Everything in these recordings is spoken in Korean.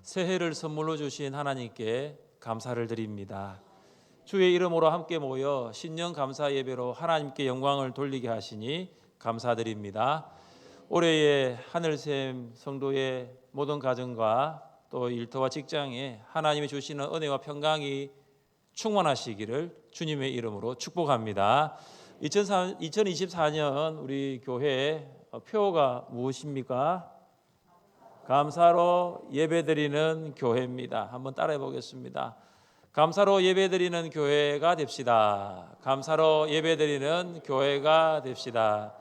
새해를 선물로 주신 하나님께 감사를 드립니다. 주의 이름으로 함께 모여 신년 감사 예배로 하나님께 영광을 돌리게 하시니 감사드립니다. 올해의 하늘샘 성도의 모든 가정과 또 일터와 직장에 하나님이 주시는 은혜와 평강이 충만하시기를 주님의 이름으로 축복합니다. 2024년 우리 교회 표어가 무엇입니까? 감사로 예배드리는 교회입니다. 한번 따라해 보겠습니다. 감사로 예배드리는 교회가 됩시다. 감사로 예배드리는 교회가 됩시다.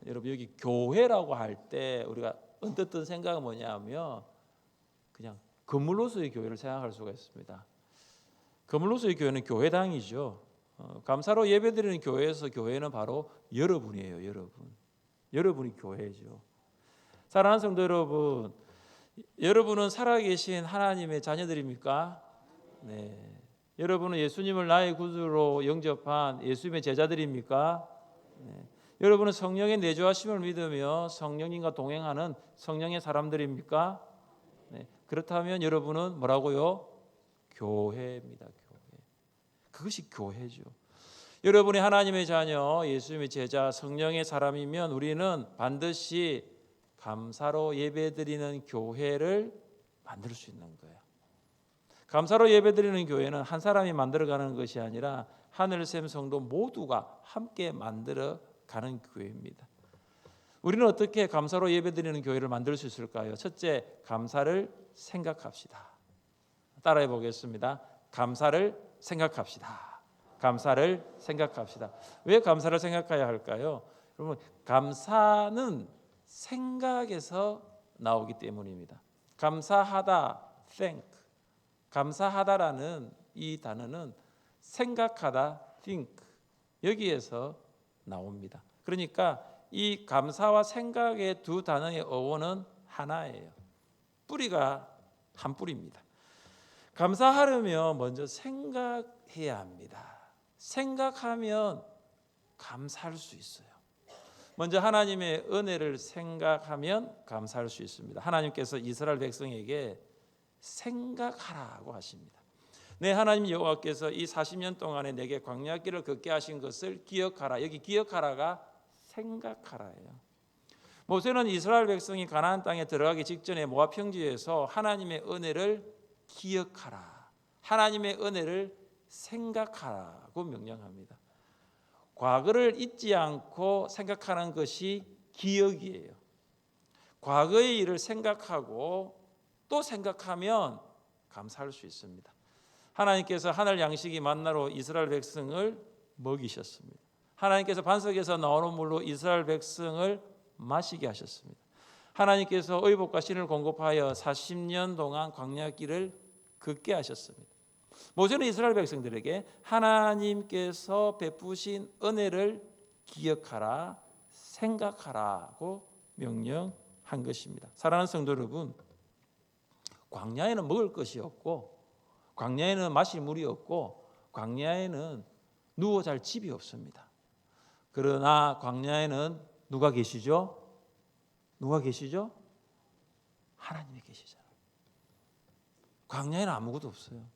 여러분, 여기 교회라고 할 때 우리가 언뜻 든 생각은 뭐냐면 그냥 건물로서의 교회를 생각할 수가 있습니다. 건물로서의 교회는 교회당이죠. 감사로 예배드리는 교회에서 교회는 바로 여러분이에요. 여러분이 교회죠. 사랑하는 성도 여러분, 여러분은 살아계신 하나님의 자녀들입니까? 네. 여러분은 예수님을 나의 구주로 영접한 예수님의 제자들입니까? 네. 여러분은 성령의 내주하심을 믿으며 성령님과 동행하는 성령의 사람들입니까? 네. 그렇다면 여러분은 뭐라고요? 교회입니다. 교회. 그것이 교회죠. 여러분이 하나님의 자녀, 예수님의 제자, 성령의 사람이면 우리는 반드시 감사로 예배드리는 교회를 만들 수 있는 거예요. 감사로 예배드리는 교회는 한 사람이 만들어가는 것이 아니라 하늘샘 성도 모두가 함께 만들어가는 교회입니다. 우리는 어떻게 감사로 예배드리는 교회를 만들 수 있을까요? 첫째, 감사를 생각합시다. 따라해 보겠습니다. 감사를 생각합시다. 감사를 생각합시다. 왜 감사를 생각해야 할까요? 여러분, 감사는 생각에서 나오기 때문입니다. 감사하다, think. 감사하다라는 이 단어는 생각하다, think. 여기에서 나옵니다. 그러니까 이 감사와 생각의 두 단어의 어원은 하나예요. 뿌리가 한 뿌리입니다. 감사하려면 먼저 생각해야 합니다. 생각하면 감사할 수 있어요. 먼저 하나님의 은혜를 생각하면 감사할 수 있습니다. 하나님께서 이스라엘 백성에게 생각하라고 하십니다. 네, 하나님 여호와께서 이 40년 동안에 내게 광야길을 걷게 하신 것을 기억하라. 여기 기억하라가 생각하라예요. 모세는 이스라엘 백성이 가나안 땅에 들어가기 직전에 모압 평지에서 하나님의 은혜를 기억하라. 하나님의 은혜를 생각하라고 명령합니다. 과거를 잊지 않고 생각하는 것이 기억이에요. 과거의 일을 생각하고 또 생각하면 감사할 수 있습니다. 하나님께서 하늘 양식이 만나로 이스라엘 백성을 먹이셨습니다. 하나님께서 반석에서 나오는 물로 이스라엘 백성을 마시게 하셨습니다. 하나님께서 의복과 신을 공급하여 40년 동안 광야길을 걷게 하셨습니다. 모세는 이스라엘 백성들에게 하나님께서 베푸신 은혜를 기억하라, 생각하라고 명령한 것입니다. 사랑하는 성도 여러분, 광야에는 먹을 것이 없고, 광야에는 마실 물이 없고, 광야에는 누워 잘 집이 없습니다. 그러나 광야에는 누가 계시죠? 누가 계시죠? 하나님이 계시잖아요. 광야에는 아무것도 없어요.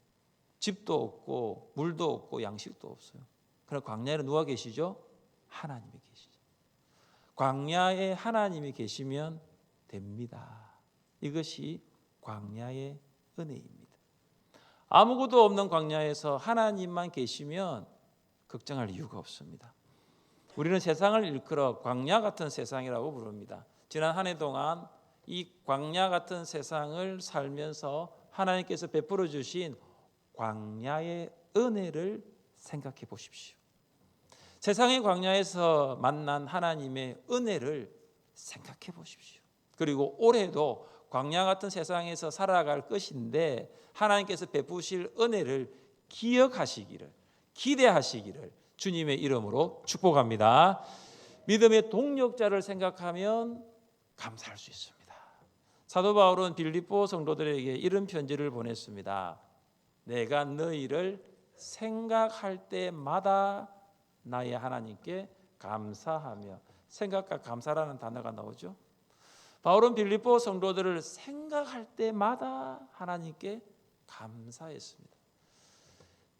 집도 없고 물도 없고 양식도 없어요. 그러나 광야에는 누가 계시죠? 하나님이 계시죠. 광야에 하나님이 계시면 됩니다. 이것이 광야의 은혜입니다. 아무것도 없는 광야에서 하나님만 계시면 걱정할 이유가 없습니다. 우리는 세상을 일컬어 광야 같은 세상이라고 부릅니다. 지난 한 해 동안 이 광야 같은 세상을 살면서 하나님께서 베풀어 주신 광야의 은혜를 생각해 보십시오. 세상의 광야에서 만난 하나님의 은혜를 생각해 보십시오. 그리고 올해도 광야 같은 세상에서 살아갈 것인데 하나님께서 베푸실 은혜를 기억하시기를, 기대하시기를 주님의 이름으로 축복합니다. 믿음의 동력자를 생각하면 감사할 수 있습니다. 사도 바울은 빌립보 성도들에게 이런 편지를 보냈습니다. 내가 너희를 생각할 때마다 나의 하나님께 감사하며, 생각과 감사라는 단어가 나오죠. 바울은 빌립보 성도들을 생각할 때마다 하나님께 감사했습니다.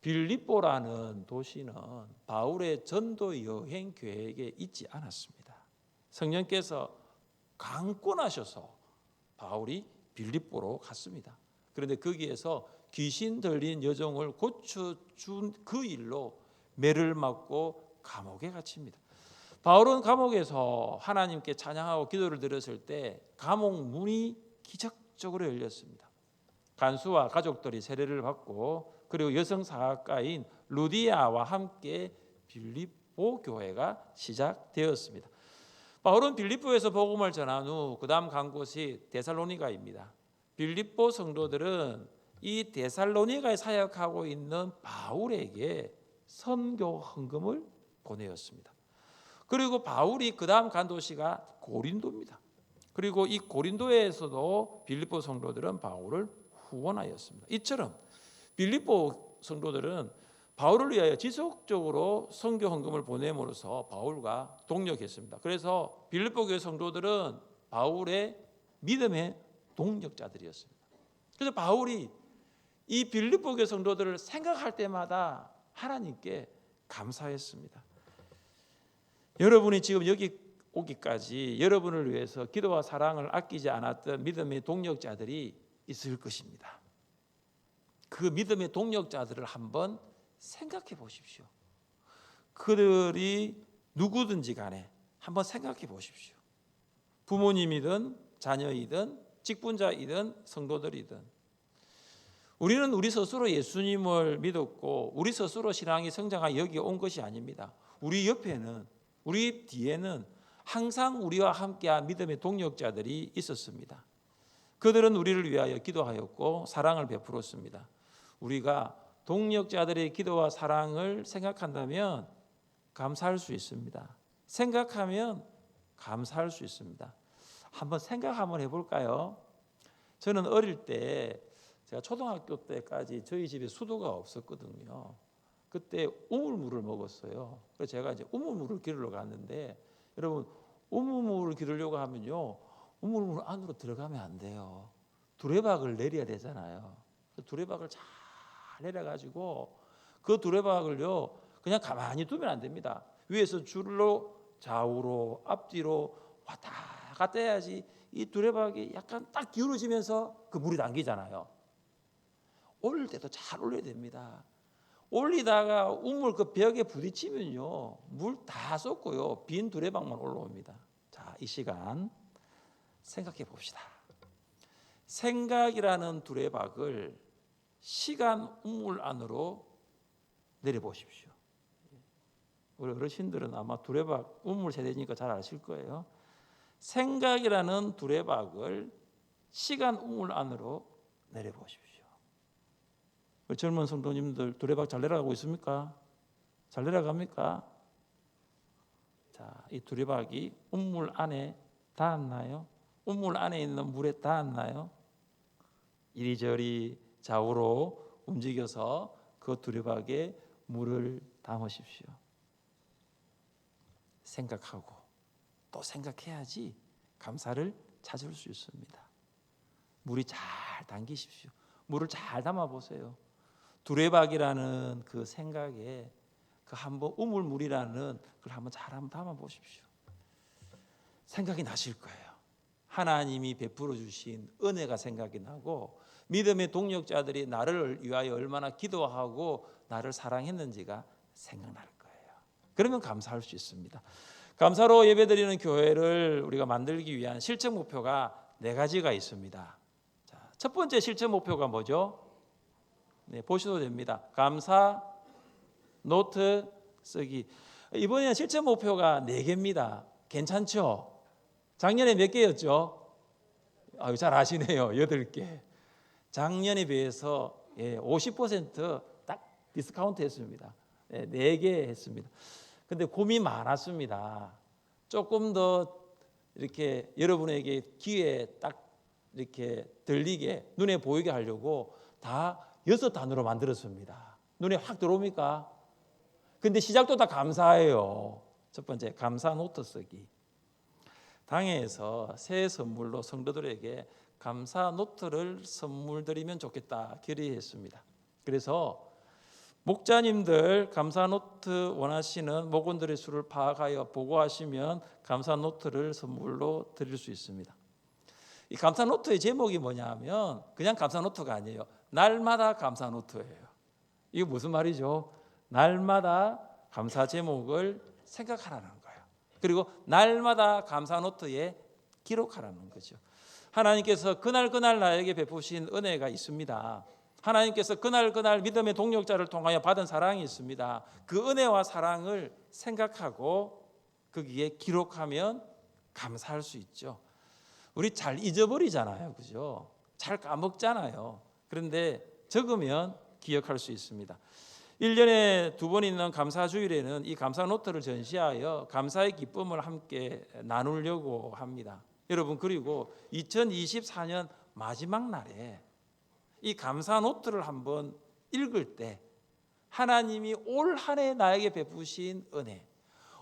빌립보라는 도시는 바울의 전도 여행 계획에 있지 않았습니다. 성령께서 강권하셔서 바울이 빌립보로 갔습니다. 그런데 거기에서 귀신 들린 여종을 고쳐준 그 일로 매를 맞고 감옥에 갇힙니다. 바울은 감옥에서 하나님께 찬양하고 기도를 드렸을 때 감옥 문이 기적적으로 열렸습니다. 간수와 가족들이 세례를 받고 그리고 여성 사학가인 루디아와 함께 빌립보 교회가 시작되었습니다. 바울은 빌립보에서 복음을 전한 후 그다음 간 곳이 데살로니가입니다. 빌립보 성도들은 이 데살로니가에 사역하고 있는 바울에게 선교 헌금을 보내었습니다. 그리고 바울이 그다음 간 도시가 고린도입니다. 그리고 이 고린도에서도 빌립보 성도들은 바울을 후원하였습니다. 이처럼 빌립보 성도들은 바울을 위하여 지속적으로 선교 헌금을 보냄으로써 바울과 동력했습니다. 그래서 빌립보 교회 성도들은 바울의 믿음의 동력자들이었습니다. 그래서 바울이 이 빌립보 교회 성도들을 생각할 때마다 하나님께 감사했습니다. 여러분이 지금 여기 오기까지 여러분을 위해서 기도와 사랑을 아끼지 않았던 믿음의 동력자들이 있을 것입니다. 그 믿음의 동력자들을 한번 생각해 보십시오. 그들이 누구든지 간에 한번 생각해 보십시오. 부모님이든 자녀이든 직분자이든 성도들이든 우리는 우리 스스로 예수님을 믿었고 우리 스스로 신앙이 성장하여 여기 온 것이 아닙니다. 우리 옆에는 우리 뒤에는 항상 우리와 함께한 믿음의 동력자들이 있었습니다. 그들은 우리를 위하여 기도하였고 사랑을 베풀었습니다. 우리가 동력자들의 기도와 사랑을 생각한다면 감사할 수 있습니다. 생각하면 감사할 수 있습니다. 한번 생각 한번 해볼까요? 저는 어릴 때 제가 초등학교 때까지 저희 집에 수도가 없었거든요. 그때 우물물을 먹었어요. 그래서 제가 이제 우물물을 기르러 갔는데 여러분 우물물을 기르려고 하면요 우물물 안으로 들어가면 안 돼요. 두레박을 내려야 되잖아요. 두레박을 잘 내려가지고 그 두레박을요 그냥 가만히 두면 안 됩니다. 위에서 줄로 좌우로 앞뒤로 왔다 갔다 해야지 이 두레박이 약간 딱 기울어지면서 그 물이 당기잖아요. 올릴 때도 잘 올려야 됩니다. 올리다가 우물 그 벽에 부딪히면요 물 다 쏟고요 빈 두레박만 올라옵니다. 자, 이 시간 생각해 봅시다. 생각이라는 두레박을 시간 우물 안으로 내려보십시오. 우리 어르신들은 아마 두레박 우물 세대니까 잘 아실 거예요. 생각이라는 두레박을 시간 우물 안으로 내려보십시오. 우리 젊은 성도님들 두레박 잘 내려가고 있습니까? 잘 내려갑니까? 자, 이 두레박이 우물 안에 닿았나요? 우물 안에 있는 물에 닿았나요? 이리저리 좌우로 움직여서 그 두레박에 물을 담으십시오. 생각하고 또 생각해야지 감사를 찾을 수 있습니다. 물이 잘 담기십시오. 물을 잘 담아보세요. 두레박이라는 그 생각에 그 한번 우물물이라는 그걸 한번 잘 한번 담아보십시오. 생각이 나실 거예요. 하나님이 베풀어 주신 은혜가 생각이 나고 믿음의 동력자들이 나를 위하여 얼마나 기도하고 나를 사랑했는지가 생각날 거예요. 그러면 감사할 수 있습니다. 감사로 예배드리는 교회를 우리가 만들기 위한 실천 목표가 4가지가 있습니다. 자, 첫 번째 실천 목표가 뭐죠? 네, 보셔도 됩니다. 감사 노트 쓰기. 이번에는 실천 목표가 4개입니다. 괜찮죠? 작년에 몇 개였죠? 잘 아시네요. 8개. 작년에 비해서 50%딱 디스카운트 했습니다. 4개 했습니다. 근데 고민 많았습니다. 조금 더 이렇게 여러분에게 귀에 딱 이렇게 들리게 눈에 보이게 하려고 다 6단으로 만들었습니다. 눈에 확 들어옵니까? 근데 시작도 다 감사해요. 첫 번째 감사 노트 쓰기. 당회에서 새 선물로 성도들에게 감사 노트를 선물 드리면 좋겠다 결의했습니다. 그래서 목자님들 감사 노트 원하시는 목원들의 수를 파악하여 보고하시면 감사 노트를 선물로 드릴 수 있습니다. 이 감사 노트의 제목이 뭐냐면 그냥 감사 노트가 아니에요. 날마다 감사 노트예요. 이게 무슨 말이죠? 날마다 감사 제목을 생각하라는 거예요. 그리고 날마다 감사 노트에 기록하라는 거죠. 하나님께서 그날 나에게 베푸신 은혜가 있습니다. 하나님께서 그날 믿음의 동력자를 통하여 받은 사랑이 있습니다. 그 은혜와 사랑을 생각하고 거기에 기록하면 감사할 수 있죠. 우리 잘 잊어버리잖아요. 그죠? 잘 까먹잖아요. 그런데 적으면 기억할 수 있습니다. 1년에 2번 있는 감사주일에는 이 감사 노트를 전시하여 감사의 기쁨을 함께 나누려고 합니다. 여러분, 그리고 2024년 마지막 날에 이 감사 노트를 한번 읽을 때 하나님이 올 한 해 나에게 베푸신 은혜,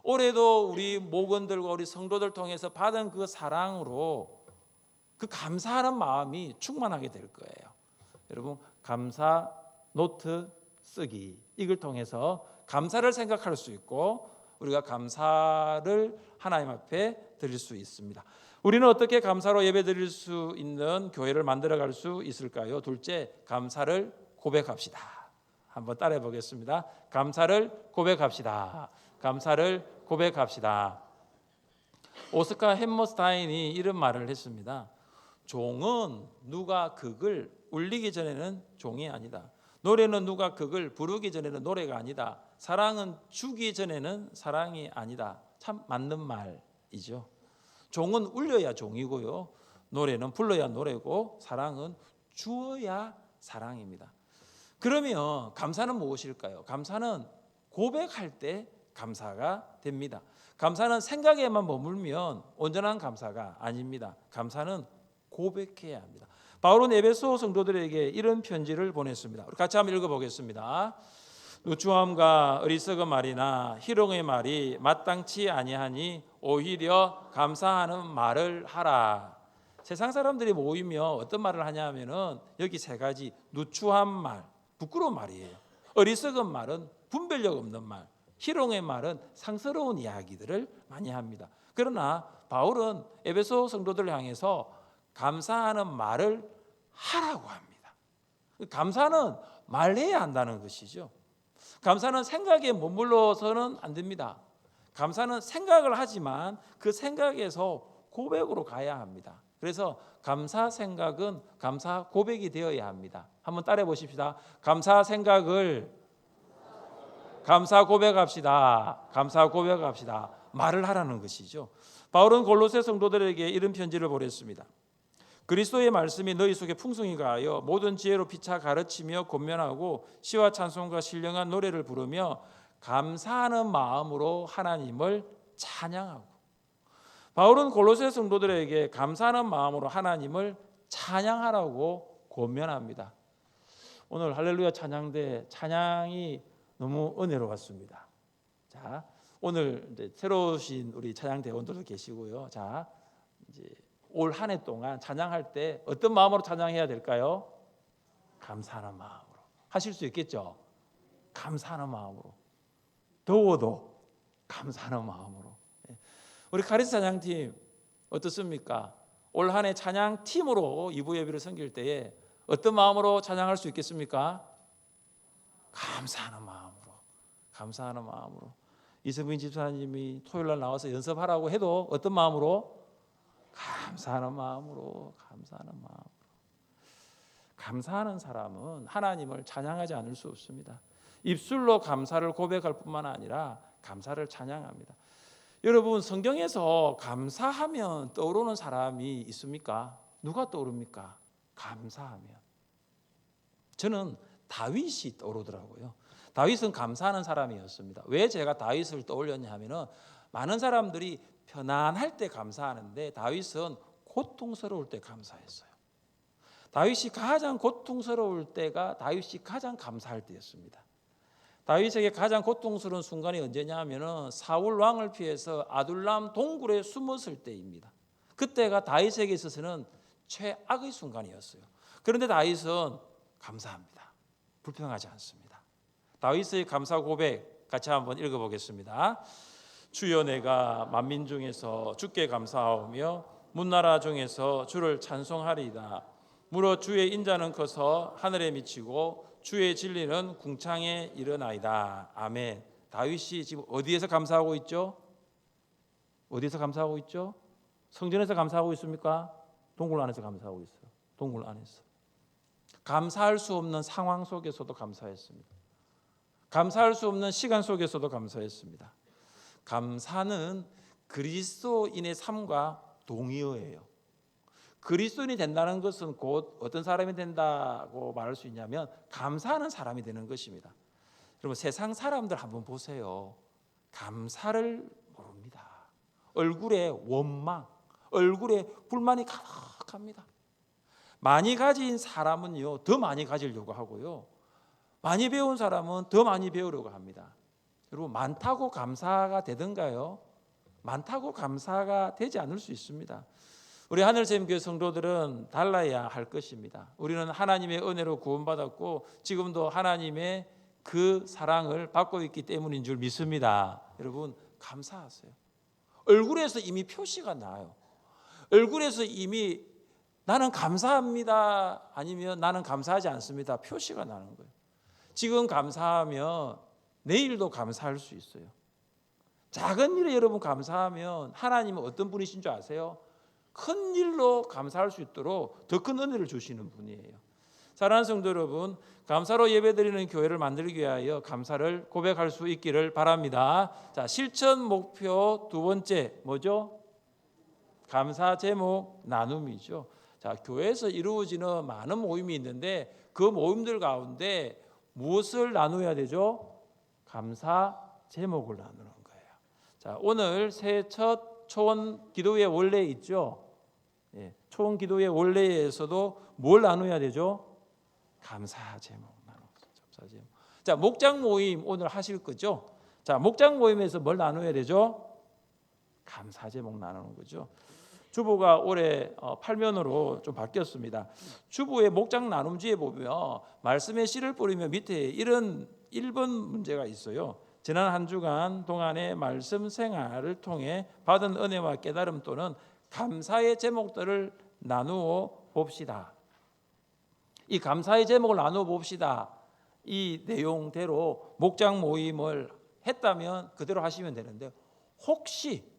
올해도 우리 목원들과 우리 성도들 통해서 받은 그 사랑으로 그 감사하는 마음이 충만하게 될 거예요. 여러분, 감사 노트 쓰기, 이걸 통해서 감사를 생각할 수 있고 우리가 감사를 하나님 앞에 드릴 수 있습니다. 우리는 어떻게 감사로 예배드릴 수 있는 교회를 만들어갈 수 있을까요? 둘째, 감사를 고백합시다. 한번 따라해 보겠습니다. 감사를 고백합시다. 감사를 고백합시다. 오스카 햄머스타인이 이런 말을 했습니다. 종은 누가 극을 울리기 전에는 종이 아니다. 노래는 누가 극을 부르기 전에는 노래가 아니다. 사랑은 주기 전에는 사랑이 아니다. 참 맞는 말이죠. 종은 울려야 종이고요. 노래는 불러야 노래고 사랑은 주어야 사랑입니다. 그러면 감사는 무엇일까요? 감사는 고백할 때 감사가 됩니다. 감사는 생각에만 머물면 온전한 감사가 아닙니다. 감사는 고백해야 합니다. 바울은 에베소 성도들에게 이런 편지를 보냈습니다. 우리 같이 한번 읽어보겠습니다. 누추함과 어리석은 말이나 희롱의 말이 마땅치 아니하니 오히려 감사하는 말을 하라. 세상 사람들이 모이면 어떤 말을 하냐면은 여기 세 가지: 누추한 말, 부끄러운 말이에요. 어리석은 말은 분별력 없는 말, 희롱의 말은 상스러운 이야기들을 많이 합니다. 그러나 바울은 에베소 성도들을 향해서 감사하는 말을 하라고 합니다. 감사는 말해야 한다는 것이죠. 감사는 생각에 머물러서는 안 됩니다. 감사는 생각을 하지만 그 생각에서 고백으로 가야 합니다. 그래서 감사 생각은 감사 고백이 되어야 합니다. 한번 따라해 보십시다. 감사 생각을 감사 고백합시다. 감사 고백합시다. 말을 하라는 것이죠. 바울은 골로새 성도들에게 이런 편지를 보냈습니다. 그리스도의 말씀이 너희 속에 풍성히 가하여 모든 지혜로 피차 가르치며 권면하고 시와 찬송과 신령한 노래를 부르며 감사하는 마음으로 하나님을 찬양하고. 바울은 골로새 성도들에게 감사하는 마음으로 하나님을 찬양하라고 권면합니다. 오늘 할렐루야 찬양대 찬양이 너무 은혜로웠습니다. 자, 오늘 이제 새로 오신 우리 찬양대원들도 계시고요. 자, 이제 올 한 해 동안 찬양할 때 어떤 마음으로 찬양해야 될까요? 감사하는 마음으로 하실 수 있겠죠? 감사하는 마음으로. 더워도 감사하는 마음으로. 우리 카리스 찬양팀 어떻습니까? 올 한 해 찬양팀으로 2부 예배를 섬길 때에 어떤 마음으로 찬양할 수 있겠습니까? 감사하는 마음으로. 감사하는 마음으로. 이성빈 집사님이 토요일 날 나와서 연습하라고 해도 어떤 마음으로? 감사하는 마음으로. 감사하는 마음으로. 감사하는 사람은 하나님을 찬양하지 않을 수 없습니다. 입술로 감사를 고백할 뿐만 아니라 감사를 찬양합니다. 여러분, 성경에서 감사하면 떠오르는 사람이 있습니까? 누가 떠오릅니까? 감사하면. 저는 다윗이 떠오르더라고요. 다윗은 감사하는 사람이었습니다. 왜 제가 다윗을 떠올렸냐 하면은 많은 사람들이 편안할 때 감사하는데 다윗은 고통스러울 때 감사했어요. 다윗이 가장 고통스러울 때가 다윗이 가장 감사할 때였습니다. 다윗에게 가장 고통스러운 순간이 언제냐 하면은 사울 왕을 피해서 아둘람 동굴에 숨었을 때입니다. 그때가 다윗에게 있어서는 최악의 순간이었어요. 그런데 다윗은 감사합니다. 불평하지 않습니다. 다윗의 감사 고백 같이 한번 읽어보겠습니다. 주여, 내가 만민 중에서 주께 감사하오며 문나라 중에서 주를 찬송하리이다. 무릇 주의 인자는 커서 하늘에 미치고 주의 진리는 궁창에 이르나이다. 아멘. 다윗이 지금 어디에서 감사하고 있죠? 어디에서 감사하고 있죠? 성전에서 감사하고 있습니까? 동굴 안에서 감사하고 있어요. 동굴 안에서. 감사할 수 없는 상황 속에서도 감사했습니다. 감사할 수 없는 시간 속에서도 감사했습니다. 감사는 그리스도인의 삶과 동의어예요. 그리스도인이 된다는 것은 곧 어떤 사람이 된다고 말할 수 있냐면 감사하는 사람이 되는 것입니다. 여러분, 세상 사람들 한번 보세요. 감사를 모릅니다. 얼굴에 원망, 얼굴에 불만이 가득합니다. 많이 가진 사람은요, 더 많이 가지려고 하고요. 많이 배운 사람은 더 많이 배우려고 합니다. 여러분, 많다고 감사가 되던가요? 많다고 감사가 되지 않을 수 있습니다. 우리 하늘샘교회 성도들은 달라야 할 것입니다. 우리는 하나님의 은혜로 구원받았고 지금도 하나님의 그 사랑을 받고 있기 때문인 줄 믿습니다. 여러분, 감사하세요. 얼굴에서 이미 표시가 나요. 얼굴에서 이미 나는 감사합니다, 아니면 나는 감사하지 않습니다, 표시가 나는 거예요. 지금 감사하면 내일도 감사할 수 있어요. 작은 일에 여러분 감사하면 하나님은 어떤 분이신 줄 아세요? 큰 일로 감사할 수 있도록 더 큰 은혜를 주시는 분이에요. 사랑하는 성도 여러분, 감사로 예배드리는 교회를 만들기 위하여 감사를 고백할 수 있기를 바랍니다. 자, 실천 목표 두 번째 뭐죠? 감사 제목 나눔이죠. 자, 교회에서 이루어지는 많은 모임이 있는데 그 모임들 가운데 무엇을 나누어야 되죠? 감사 제목을 나누는 거예요. 자, 오늘 새해 첫 초원 기도회 원래 있죠? 예, 초원 기도회 원래에서도 뭘 나눠야 되죠? 감사 제목 나누는 감사 제목. 자, 목장 모임 오늘 하실 거죠? 자, 목장 모임에서 뭘 나눠야 되죠? 감사 제목 나누는 거죠. 주보가 올해 8면으로 좀 바뀌었습니다. 주보의 목장 나눔지에 보면 말씀의 씨를 뿌리며 밑에 이런 1번 문제가 있어요. 지난 한 주간 동안의 말씀 생활을 통해 받은 은혜와 깨달음 또는 감사의 제목들을 나누어 봅시다. 이 감사의 제목을 나누어 봅시다. 이 내용대로 목장 모임을 했다면 그대로 하시면 되는데, 혹시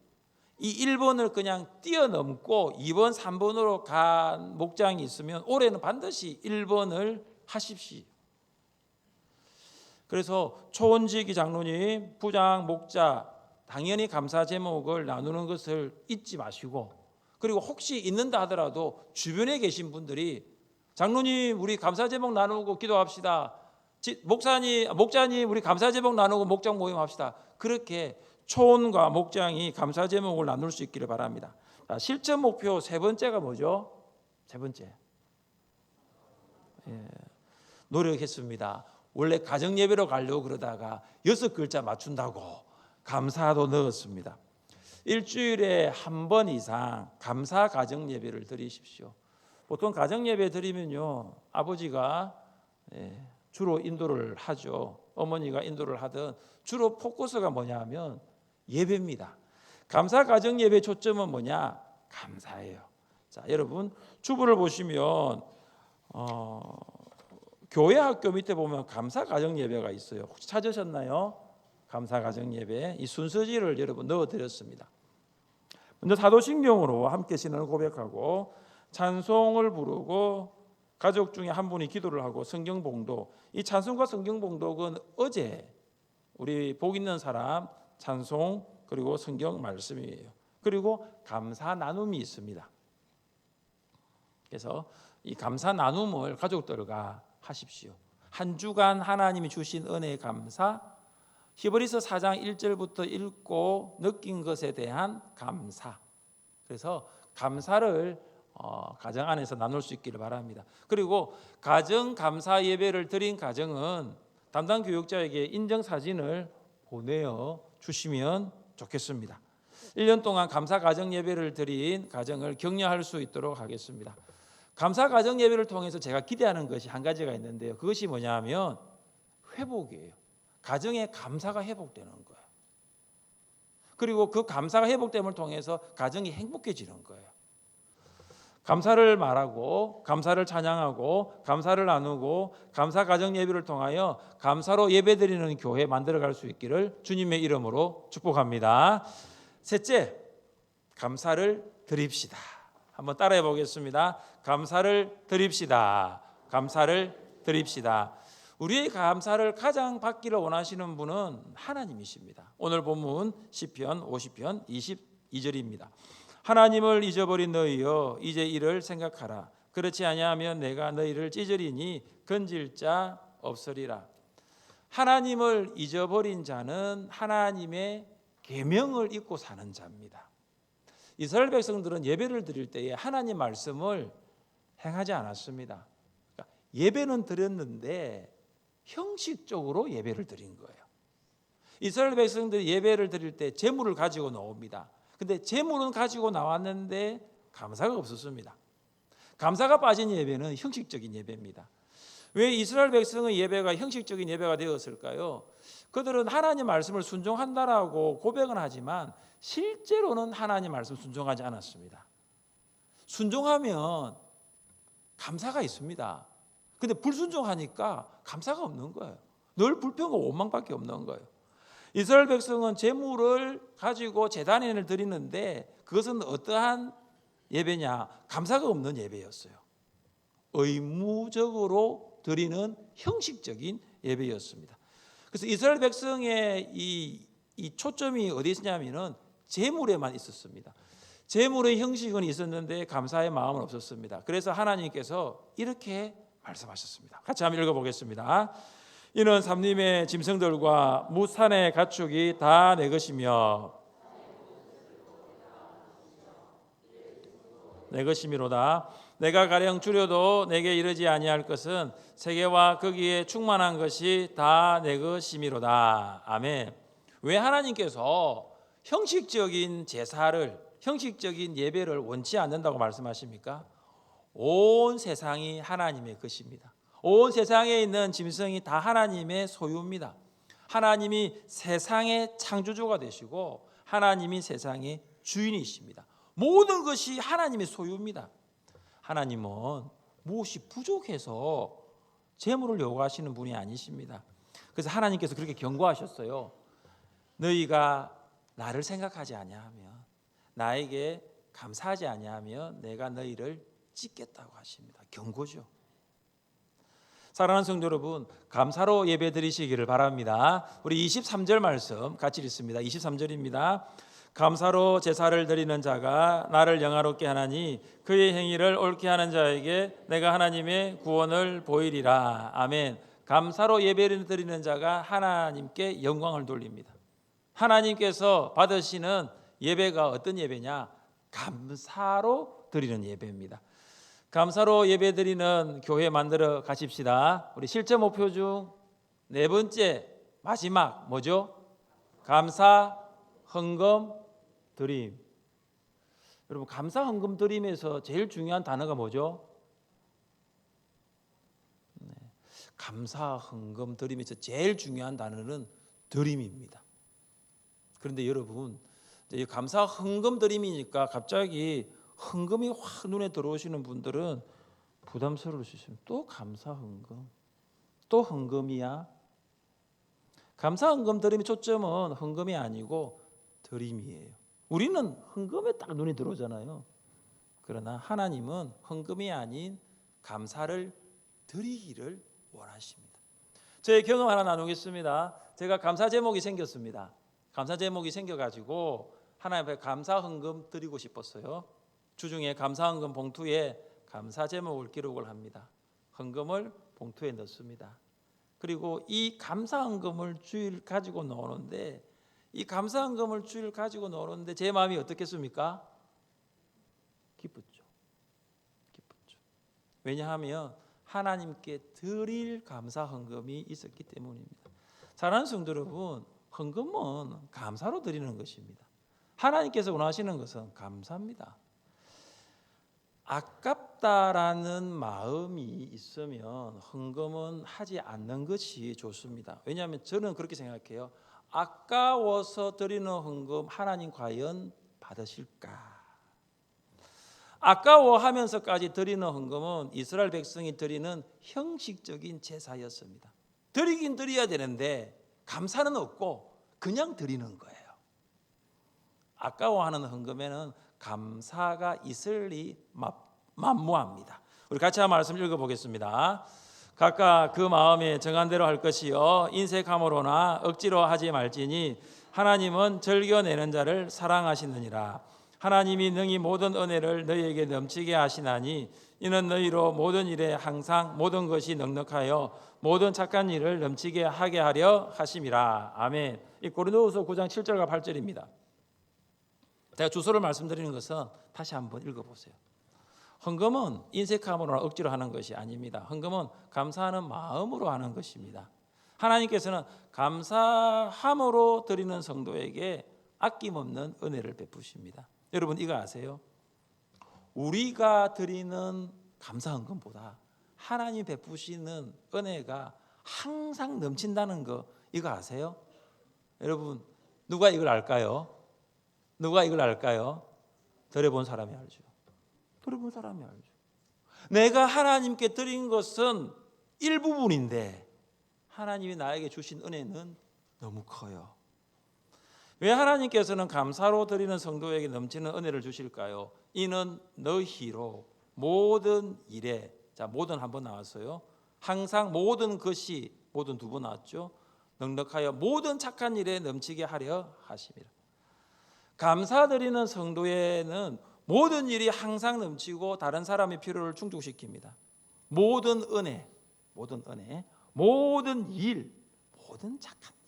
이 1번을 그냥 뛰어넘고 2번, 3번으로 간 목장이 있으면 올해는 반드시 1번을 하십시오. 그래서 초원지기 장로님, 부장, 목자 당연히 감사 제목을 나누는 것을 잊지 마시고, 그리고 혹시 있는다 하더라도 주변에 계신 분들이 장로님 우리 감사 제목 나누고 기도합시다. 목자님 우리 감사 제목 나누고 목장 모임합시다. 그렇게 초원과 목장이 감사 제목을 나눌 수 있기를 바랍니다. 자, 실천 목표 세 번째가 뭐죠? 세 번째, 노력했습니다. 원래 가정 예배로 가려고 그러다가 6글자 맞춘다고 감사도 넣었습니다. 일주일에 한 번 이상 감사 가정 예배를 드리십시오. 보통 가정 예배 드리면요, 아버지가 주로 인도를 하죠. 어머니가 인도를 하든 주로 포커스가 뭐냐면 예배입니다. 감사 가정 예배 초점은 뭐냐? 감사예요. 자, 여러분 주보를 보시면 교회 학교 밑에 보면 감사 가정 예배가 있어요. 혹시 찾으셨나요? 감사 가정 예배 이 순서지를 여러분 넣어드렸습니다. 먼저 사도신경으로 함께 신앙을 고백하고 찬송을 부르고 가족 중에 한 분이 기도를 하고 성경 봉독. 이 찬송과 성경 봉독은 어제 우리 복 있는 사람 찬송 그리고 성경 말씀이에요. 그리고 감사 나눔이 있습니다. 그래서 이 감사 나눔을 가족들과 하십시오. 한 주간 하나님이 주신 은혜에 감사, 히브리서 4장 1절부터 읽고 느낀 것에 대한 감사. 그래서 감사를 가정 안에서 나눌 수 있기를 바랍니다. 그리고 가정 감사 예배를 드린 가정은 담당 교육자에게 인증 사진을 보내어 주시면 좋겠습니다. 1년 동안 감사 가정 예배를 드린 가정을 격려할 수 있도록 하겠습니다. 감사 가정 예배를 통해서 제가 기대하는 것이 한 가지가 있는데요. 그것이 뭐냐 하면 회복이에요. 가정의 감사가 회복되는 거예요. 그리고 그 감사가 회복됨을 통해서 가정이 행복해지는 거예요. 감사를 말하고 감사를 찬양하고 감사를 나누고 감사 가정 예배를 통하여 감사로 예배드리는 교회 만들어갈 수 있기를 주님의 이름으로 축복합니다. 셋째, 감사를 드립시다. 한번 따라해 보겠습니다. 감사를 드립시다. 감사를 드립시다. 우리의 감사를 가장 받기를 원하시는 분은 하나님이십니다. 오늘 본문 시편 50편 22절입니다. 하나님을 잊어버린 너희여 이제 이를 생각하라. 그렇지 아니하면 내가 너희를 찢으리니 건질 자 없으리라. 하나님을 잊어버린 자는 하나님의 계명을 잊고 사는 자입니다. 이스라엘 백성들은 예배를 드릴 때에 하나님 말씀을 행하지 않았습니다. 그러니까 예배는 드렸는데 형식적으로 예배를 드린 거예요. 이스라엘 백성들이 예배를 드릴 때 제물을 가지고 나옵니다. 근데 제물은 가지고 나왔는데 감사가 없었습니다. 감사가 빠진 예배는 형식적인 예배입니다. 왜 이스라엘 백성의 예배가 형식적인 예배가 되었을까요? 그들은 하나님 말씀을 순종한다라고 고백은 하지만 실제로는 하나님 말씀 순종하지 않았습니다. 순종하면 감사가 있습니다. 근데 불순종하니까 감사가 없는 거예요. 늘 불평과 원망밖에 없는 거예요. 이스라엘 백성은 제물을 가지고 제단에 드리는데 그것은 어떠한 예배냐? 감사가 없는 예배였어요. 의무적으로 드리는 형식적인 예배였습니다. 그래서 이스라엘 백성의 이 초점이 어디에 있냐면은 제물에만 있었습니다. 제물의 형식은 있었는데 감사의 마음은 없었습니다. 그래서 하나님께서 이렇게 말씀하셨습니다. 같이 한번 읽어보겠습니다. 이는 삼림의 짐승들과 무산의 가축이 다 내 것이며 내 것이미로다. 내가 가령 줄여도 내게 이르지 아니할 것은 세계와 거기에 충만한 것이 다 내 것이미로다. 아멘. 왜 하나님께서 형식적인 제사를, 형식적인 예배를 원치 않는다고 말씀하십니까? 온 세상이 하나님의 것입니다. 온 세상에 있는 짐승이 다 하나님의 소유입니다. 하나님이 세상의 창조주가 되시고 하나님이 세상의 주인이십니다. 모든 것이 하나님의 소유입니다. 하나님은 무엇이 부족해서 재물을 요구하시는 분이 아니십니다. 그래서 하나님께서 그렇게 경고하셨어요. 너희가 나를 생각하지 아니하면, 나에게 감사하지 아니하면 내가 너희를 찢겠다고 하십니다. 경고죠. 사랑하는 성도 여러분, 감사로 예배 드리시기를 바랍니다. 우리 23절 말씀 같이 읽습니다. 23절입니다. 감사로 제사를 드리는 자가 나를 영화롭게 하나니 그의 행위를 옳게 하는 자에게 내가 하나님의 구원을 보이리라. 아멘. 감사로 예배를 드리는 자가 하나님께 영광을 돌립니다. 하나님께서 받으시는 예배가 어떤 예배냐? 감사로 드리는 예배입니다. 감사로 예배드리는 교회 만들어 가십시다. 우리 실제 목표 중 네 번째 마지막 뭐죠? 감사 헌금 드림. 여러분, 감사 헌금 드림에서 제일 중요한 단어가 뭐죠? 감사 헌금 드림에서 제일 중요한 단어는 드림입니다. 그런데 여러분, 이 감사 헌금 드림이니까 갑자기 헌금이 확 눈에 들어오시는 분들은 부담스러울 수 있습니다. 또 감사 헌금, 또 헌금이야? 감사 헌금 드림의 초점은 헌금이 아니고 드림이에요. 우리는 헌금에 딱 눈이 들어오잖아요. 그러나 하나님은 헌금이 아닌 감사를 드리기를 원하십니다. 저의 경험 하나 나누겠습니다. 제가 감사 제목이 생겼습니다. 감사 제목이 생겨가지고 하나님 앞에 감사 헌금 드리고 싶었어요. 주중에 감사 헌금 봉투에 감사 제목을 기록을 합니다. 헌금을 봉투에 넣습니다. 그리고 이 감사 헌금을 주일 가지고 나오는데, 이 감사 헌금을 주일 가지고 나오는데 제 마음이 어떻겠습니까? 기쁘죠. 기쁘죠. 왜냐하면 하나님께 드릴 감사 헌금이 있었기 때문입니다. 사랑하는 성도 여러분, 헌금은 감사로 드리는 것입니다. 하나님께서 원하시는 것은 감사입니다. 아깝다라는 마음이 있으면 헌금은 하지 않는 것이 좋습니다. 왜냐하면 저는 그렇게 생각해요. 아까워서 드리는 헌금 하나님 과연 받으실까? 아까워하면서까지 드리는 헌금은 이스라엘 백성이 드리는 형식적인 제사였습니다. 드리긴 드려야 되는데 감사는 없고 그냥 드리는 거예요. 아까워하는 헌금에는 감사가 있으리 만무합니다. 우리 같이 한 말씀 읽어보겠습니다. 각각 그 마음에 정한 대로 할 것이요 인색함으로나 억지로 하지 말지니 하나님은 즐겨내는 자를 사랑하시느니라. 하나님이 능히 모든 은혜를 너희에게 넘치게 하시나니 이는 너희로 모든 일에 항상 모든 것이 넉넉하여 모든 착한 일을 넘치게 하게 하려 하심이라. 아멘. 이 고린도후서 9장 7절과 8절입니다. 제가 주소를 말씀드리는 것은 다시 한번 읽어보세요. 헌금은 인색함으로나 억지로 하는 것이 아닙니다. 헌금은 감사하는 마음으로 하는 것입니다. 하나님께서는 감사함으로 드리는 성도에게 아낌없는 은혜를 베푸십니다. 여러분 이거 아세요? 우리가 드리는 감사 헌금보다 하나님 베푸시는 은혜가 항상 넘친다는 거 이거 아세요? 여러분 누가 이걸 알까요? 누가 이걸 알까요? 드려본 사람이 알죠. 드려본 사람이 알죠. 내가 하나님께 드린 것은 일부분인데 하나님이 나에게 주신 은혜는 너무 커요. 왜 하나님께서는 감사로 드리는 성도에게 넘치는 은혜를 주실까요? 이는 너희로 모든 일에, 자 모든 한 번 나왔어요. 항상 모든 것이, 모든 두 번 나왔죠. 넉넉하여 모든 착한 일에 넘치게 하려 하심이라. 감사드리는 성도에는 모든 일이 항상 넘치고 다른 사람의 필요를 충족시킵니다. 모든 은혜, 모든 일, 모든 착한 일.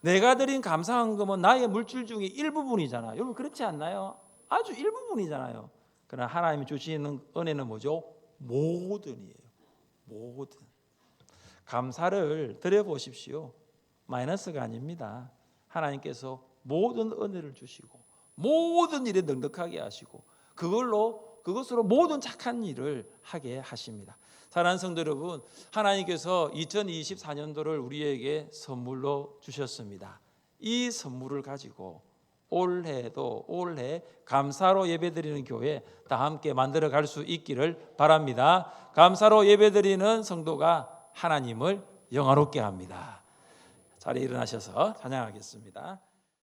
내가 드린 감사 헌금은 나의 물질 중에 일부분이잖아요. 여러분 그렇지 않나요? 아주 일부분이잖아요. 그러나 하나님이 주시는 은혜는 뭐죠? 모든이에요. 모든. 감사를 드려보십시오. 마이너스가 아닙니다. 하나님께서 모든 은혜를 주시고 모든 일에 넉넉하게 하시고 그것으로 모든 착한 일을 하게 하십니다. 사랑하는 성도 여러분, 하나님께서 2024년도를 우리에게 선물로 주셨습니다. 이 선물을 가지고 올해 감사로 예배드리는 교회 다 함께 만들어 갈 수 있기를 바랍니다. 감사로 예배드리는 성도가 하나님을 영화롭게 합니다. 자리에 일어나셔서 찬양하겠습니다.